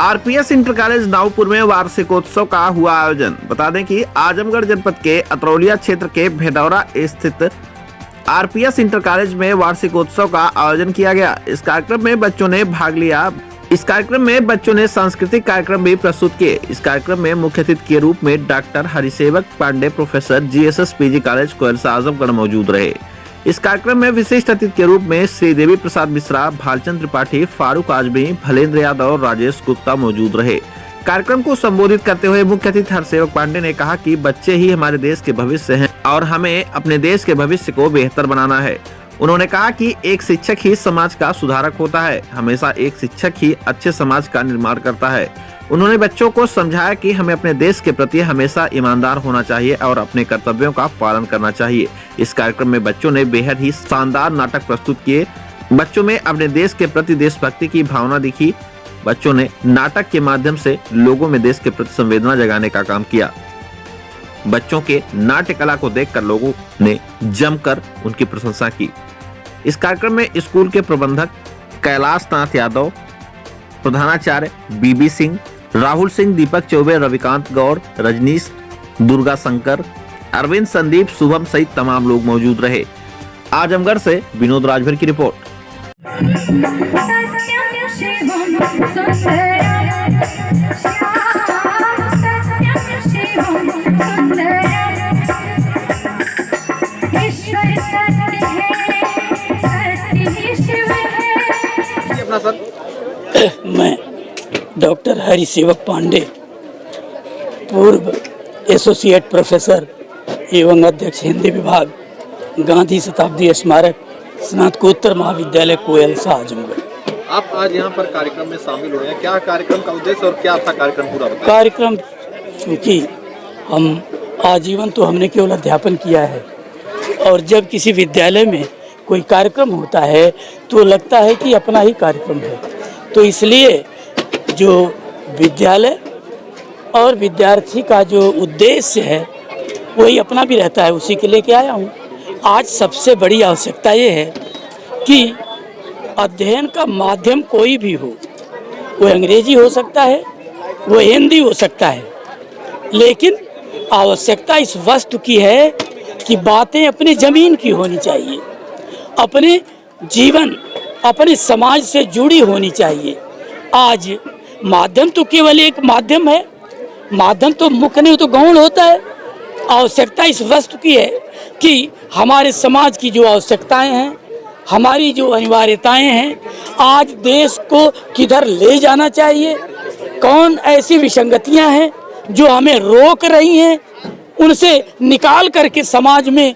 RPS inter college नावपुर में वार्षिकोत्सव का हुआ आयोजन। बता दें कि आजमगढ़ जनपद के अतरौलिया क्षेत्र के भेडौरा स्थित आरपीएस इंटर कॉलेज में वार्षिकोत्सव का आयोजन किया गया। इस कार्यक्रम में बच्चों ने भाग लिया। इस कार्यक्रम में बच्चों ने सांस्कृतिक कार्यक्रम भी प्रस्तुत किए। इस कार्यक्रम में मुख्य अतिथि के रूप में doctor Harisevak Pandey, professor GSS PG college Koilsa Azamgarh मौजूद रहे। इस कार्यक्रम में विशिष्ट अतिथि के रूप में श्रीदेवी प्रसाद मिश्रा, भालचंद्र त्रिपाठी, फारूक आजमी, भलेंद्र यादव और राजेश गुप्ता मौजूद रहे। कार्यक्रम को संबोधित करते हुए मुख्य अतिथि हरसेवक पांडे ने कहा कि बच्चे ही हमारे देश के भविष्य हैं और हमें अपने देश के भविष्य को बेहतर बनाना है। उन्होंने कहा कि एक शिक्षक ही समाज का सुधारक होता है। हमेशा एक शिक्षक ही अच्छे समाज का निर्माण करता है। उन्होंने बच्चों को समझाया कि हमें अपने देश के प्रति हमेशा ईमानदार होना चाहिए और अपने कर्तव्यों का पालन करना चाहिए। इस कार्यक्रम में बच्चों ने बेहद ही शानदार नाटक प्रस्तुत किए। बच्चों में अपने देश के प्रति देशभक्ति की भावना दिखी। बच्चों ने नाटक के माध्यम से लोगों में देश के प्रति संवेदना जगाने का काम किया। बच्चों के नाट्य कला को देखकर लोगों ने जमकर उनकी प्रशंसा की। इस कार्यक्रम में स्कूल के प्रबंधक कैलाश नाथ यादव, प्रधानाचार्य बीबी सिंह, राहुल सिंह, दीपक चौबे, रविकांत गौर, रजनीश, दुर्गा शंकर, अरविंद, संदीप, शुभम सहित तमाम लोग मौजूद रहे। आजमगढ़ से विनोद राजभर की रिपोर्ट। मैं डॉक्टर हरिसेवक पांडे, पूर्व एसोसिएट प्रोफेसर एवं अध्यक्ष हिंदी विभाग, गांधी शताब्दी स्मारक, स्नातकोत्तर महाविद्यालय कोयलसा आजमगढ़। आप आज यहाँ पर कार्यक्रम में शामिल हुए हैं, क्या कार्यक्रम का उद्देश्य और क्या था कार्यक्रम पूरा बताएं? कार्यक्रम चूँकि हम आजीवन तो हमने केवल अध्यापन किया है और जब किसी विद्यालय में कोई कार्यक्रम होता है तो लगता है कि अपना ही कार्यक्रम है, तो इसलिए जो विद्यालय और विद्यार्थी का जो उद्देश्य है वही अपना भी रहता है, उसी के लिए के आया हूँ। आज सबसे बड़ी आवश्यकता ये है कि अध्ययन का माध्यम कोई भी हो, वो अंग्रेजी हो सकता है, वो हिंदी हो सकता है, लेकिन आवश्यकता इस वस्तु की है कि बातें अपनी ज़मीन की होनी चाहिए, अपने जीवन, अपने समाज से जुड़ी होनी चाहिए। आज माध्यम तो केवल एक माध्यम है, माध्यम तो मुख्य नहीं तो गौण होता है। आवश्यकता इस वस्तु की है कि हमारे समाज की जो आवश्यकताएं हैं, हमारी जो अनिवार्यताएं हैं, आज देश को किधर ले जाना चाहिए, कौन ऐसी विसंगतियां हैं जो हमें रोक रही हैं, उनसे निकाल करके समाज में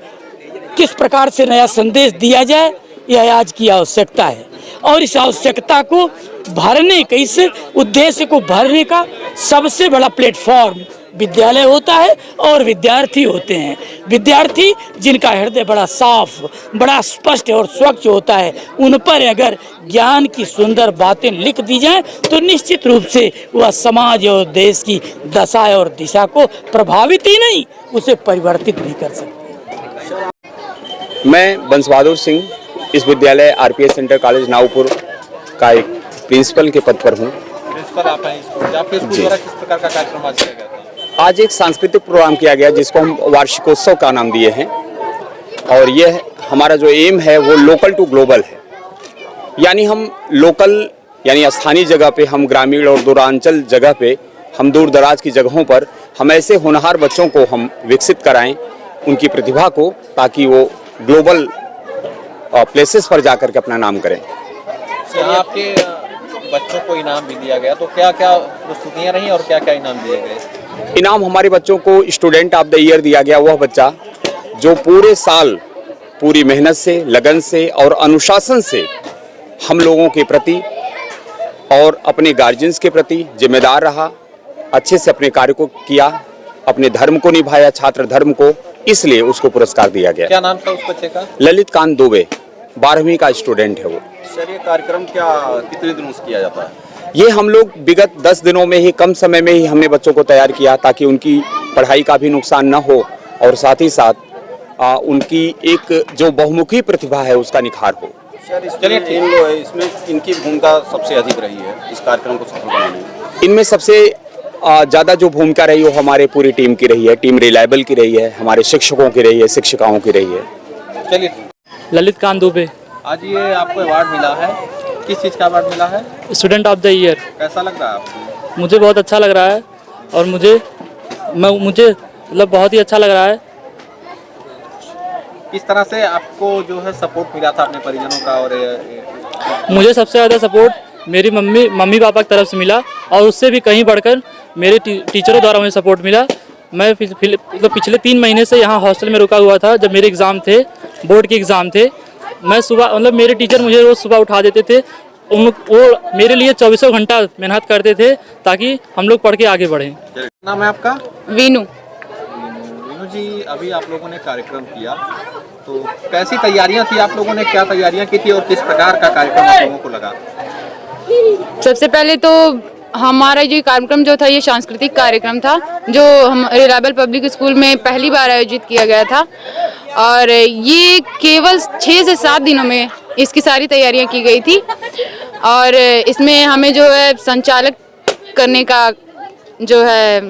किस प्रकार से नया संदेश दिया जाए, यह आज की आवश्यकता है। और इस आवश्यकता को भरने का, इस उद्देश्य को भरने का सबसे बड़ा प्लेटफॉर्म विद्यालय होता है और विद्यार्थी होते हैं। विद्यार्थी जिनका हृदय बड़ा साफ, बड़ा स्पष्ट और स्वच्छ होता है, उन पर अगर ज्ञान की सुंदर बातें लिख दी जाएं तो निश्चित रूप से वह समाज और देश की दशा और दिशा को प्रभावित ही नहीं, उसे परिवर्तित भी कर सकते हैं। मैं बंस बहादुर सिंह इस विद्यालय आरपीएस इंटर कॉलेज नावपुर का एक प्रिंसिपल के पद पर हूँ। प्रिंसिपल आप हैं स्कूल, आपके स्कूल द्वारा किस प्रकार का कार्यक्रम आज किया गया था? आज एक सांस्कृतिक प्रोग्राम किया गया जिसको हम वार्षिकोत्सव का नाम दिए हैं, और यह हमारा जो एम है वो लोकल टू ग्लोबल है। यानी हम लोकल यानी स्थानीय जगह पे, हम ग्रामीण और दूरांचल जगह पे, हम दूर दराज की जगहों पर हम ऐसे होनहार बच्चों को हम विकसित कराएं, उनकी प्रतिभा को, ताकि वो ग्लोबल प्लेसेस पर जाकर के अपना नाम करें। आपके बच्चों को इनाम भी दिया गया, तो क्या क्या प्रस्तुतियाँ रही और क्या क्या इनाम दिए गए? इनाम हमारे बच्चों को स्टूडेंट ऑफ द ईयर दिया गया, वह बच्चा जो पूरे साल पूरी मेहनत से, लगन से और अनुशासन से हम लोगों के प्रति और अपने गार्जियंस के प्रति जिम्मेदार रहा, अच्छे से अपने कार्य को किया, अपने धर्म को निभाया, छात्र धर्म को, इसलिए उसको पुरस्कार दिया गया। क्या नाम था उस बच्चे का? ललित कांत दुबे, 12वीं का स्टूडेंट है वो। सर, ये कार्यक्रम क्या कितने दिनों से किया जाता है? ये हम लोग विगत 10 दिनों में ही, कम समय में ही हमने बच्चों को तैयार किया ताकि उनकी पढ़ाई का भी नुकसान न हो और साथ ही साथ उनकी एक जो बहुमुखी प्रतिभा है उसका निखार हो। सर, इसमें इनकी भूमिका सबसे अधिक रही है इस कार्यक्रम को सफल बनाने में। इनमें सबसे ज़्यादा जो भूमिका रही वो हमारे पूरी टीम की रही है। टीम रिलायबल की रही है, हमारे शिक्षकों की रही है, शिक्षिकाओं की रही है। चलिए, ललित कांत दुबे, आज ये आपको अवार्ड मिला है, किस चीज़ का अवार्ड मिला है? Student of the year. कैसा लग रहा है आपको? मुझे बहुत अच्छा लग रहा है और मुझे मतलब बहुत ही अच्छा लग रहा है। किस तरह से आपको जो है सपोर्ट मिला था अपने परिजनों का? और मुझे सबसे ज़्यादा सपोर्ट मेरी मम्मी पापा की तरफ से मिला और उससे भी कहीं बढ़कर मेरे टीचरों द्वारा मुझे सपोर्ट मिला। मैं मतलब पिछले 3 महीने से यहाँ हॉस्टल में रुका हुआ था। जब मेरे एग्ज़ाम थे, बोर्ड के एग्ज़ाम थे, मैं सुबह मतलब मेरे टीचर मुझे रोज़ सुबह उठा देते थे। वो मेरे लिए 24 घंटा मेहनत करते थे ताकि हम लोग पढ़ के आगे बढ़ें। नाम है आपका? वीनू। वीनू जी, अभी आप लोगों ने कार्यक्रम किया, तो कैसी तैयारियां थी? आप लोगों ने क्या तैयारियां की थी और किस प्रकार का कार्यक्रम आप लोगों को लगा? सबसे पहले तो हमारा जो कार्यक्रम जो था ये सांस्कृतिक कार्यक्रम था, जो हम रिलायबल पब्लिक स्कूल में पहली बार आयोजित किया गया था और ये केवल 6 से 7 दिनों में इसकी सारी तैयारियां की गई थी और इसमें हमें जो है संचालक करने का जो है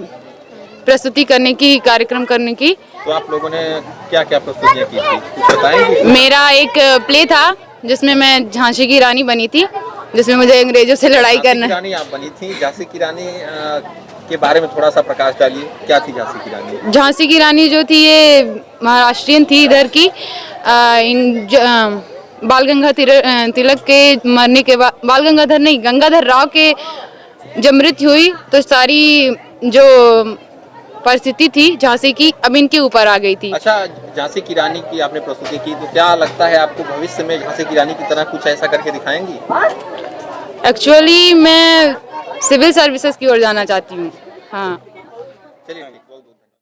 प्रस्तुति करने की, कार्यक्रम करने की। तो आप लोगों ने क्या क्या प्रस्तुतियां की थी, कुछ बताएंगे? मेरा एक प्ले था जिसमें मैं झांसी की रानी बनी थी, जिसमें मुझे अंग्रेजों से लड़ाई करना। झांसी की रानी आप बनी थी। झांसी की रानी के बारे में थोड़ा सा प्रकाश डालिए, क्या थी झांसी की रानी? झांसी की रानी जो थी ये महाराष्ट्रियन थी इधर की। बाल गंगाधर तिलक के मरने के बाद, बाल गंगाधर नहीं, गंगाधर राव के जब मृत्यु हुई तो सारी जो परिस्थिति थी झांसी की अब इनके ऊपर आ गई थी। अच्छा, झांसी की रानी की आपने प्रस्तुति की, तो क्या लगता है आपको भविष्य में झांसी की रानी की तरह कुछ ऐसा करके दिखाएंगी? एक्चुअली मैं सिविल सर्विसेज की ओर जाना चाहती हूँ। हाँ, चलिए।